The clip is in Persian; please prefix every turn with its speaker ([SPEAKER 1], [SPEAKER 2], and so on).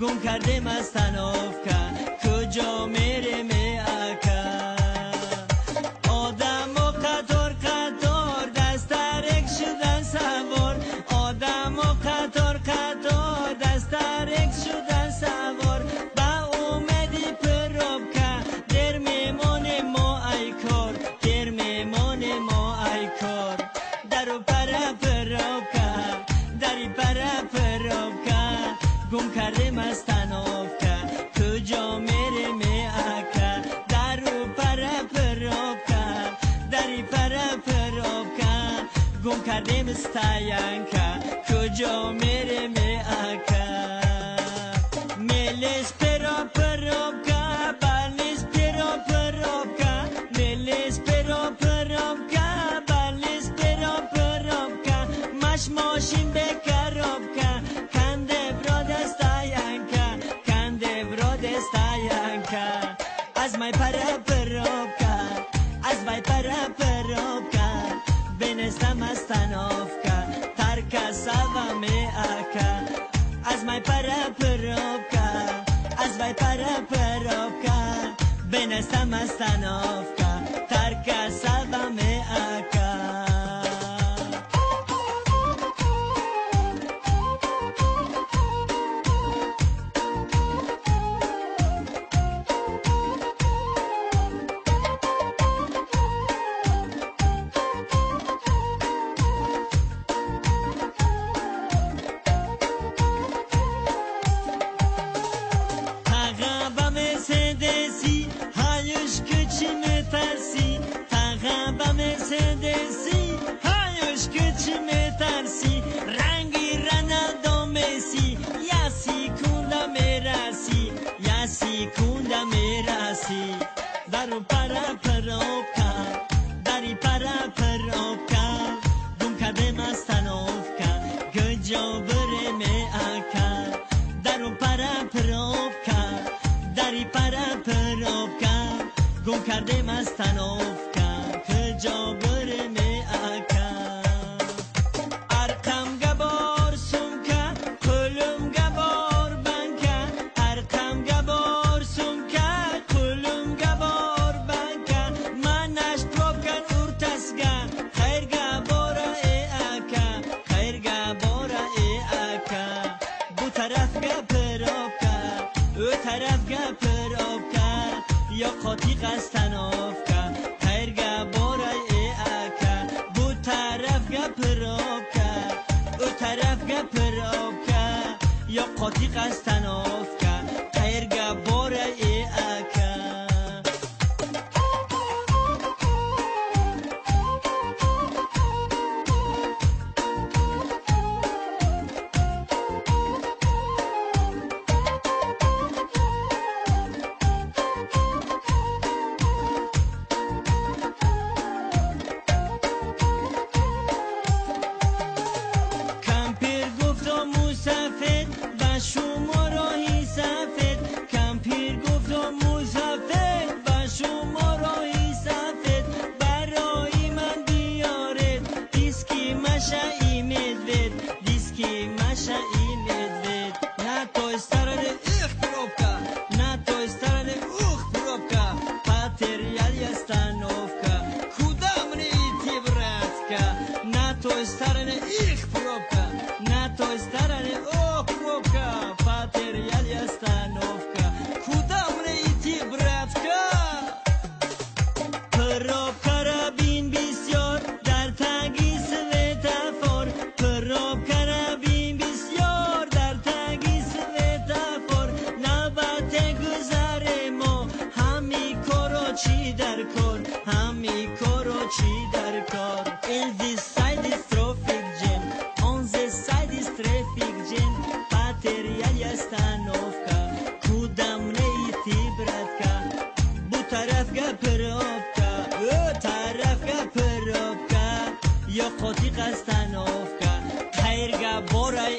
[SPEAKER 1] گم کردیم از تنافکا کجا میریم اکا آدم و قطار قطار دست ترک شدن سوار آدم و قطار قطار دست ترک شدن سوار با اومدی پروبکا در میمانه ما ای کار در میمانه ما ای کار درو پرا پروبکا دری پرا پروبکا گم کردیم از تنافکا کجا میریم اکا درو پرا پروبکا دری پرا پروبکا گم کردیم استاینکا کجا میریم اکا میلیس پرا پروبکا بالیس پرا پروبکا میلیس پرا پروبکا بالیس پرا پروبکا مش ماشین به کروبکا کنده براد استاینکا کنده براد استاینکا از مای پرا پروبکا از مای پرا پروبکا بنستم از تنافکا ترکا سوا می اکا از مای پرا پروبکا از مای پرا پروبکا بنستم از تنافکا ترکا سوا می اکا مرسدسی هایش که چی میترسی رنگی رنالدو میسی یا سیکونده میرسی یا سیکونده میرسی درو پرا پروبکا دری پرا پروبکا گم کردیم از تنافکا گجا بره می اکا درو پرا پروبکا دری پرا پروبکا گم کردیم از تنافکا کجا بره می اکا ارقم گبار سمکا قلم گبار بنکا ارقم گبار سمکا قلم گبار بنکا منش پروبکن ارتسگا خیر گبارا ای اکا خیر گبارا ای اکا بو طرف گپروبکا او طرف گپروبکا یا قاطی قستنافکا خیر گبارا ای اکا بو طرف گپروبکا او طرف گپروبکا یا قاطی قستنافکا خیر گبارا ای اکا شما راهی سفید کمپیر گفت و مسافر با شما راهی سفید برای من بیارید دیسکی مشایی مدوید دیسکی مشایی مدوید نه تو استرد ایخ پروبکا نه تو استرد اوخ پروبکا پاتریالی استانوفکا کدام نیتی براتکا نه تو استرد ایخ پروبکا نه تو استرد اوخ پروبکا پاتریالی استانوفکا کدام نیتی براتکا پروبکا را بین بسیار در تگی سویتافور پروبکا را بین بسیار در تگی سویتافور نوبت گذر ما همی کارو چی در کار همی کارو چی در کار in this side is traffic jam on this side is traffic jam پاتریالی استانوفکا کدام نیتی براتکا بو طرف گپروبکا او طرف گپروبکا یا قاطی قستنوفکا خیر گبارای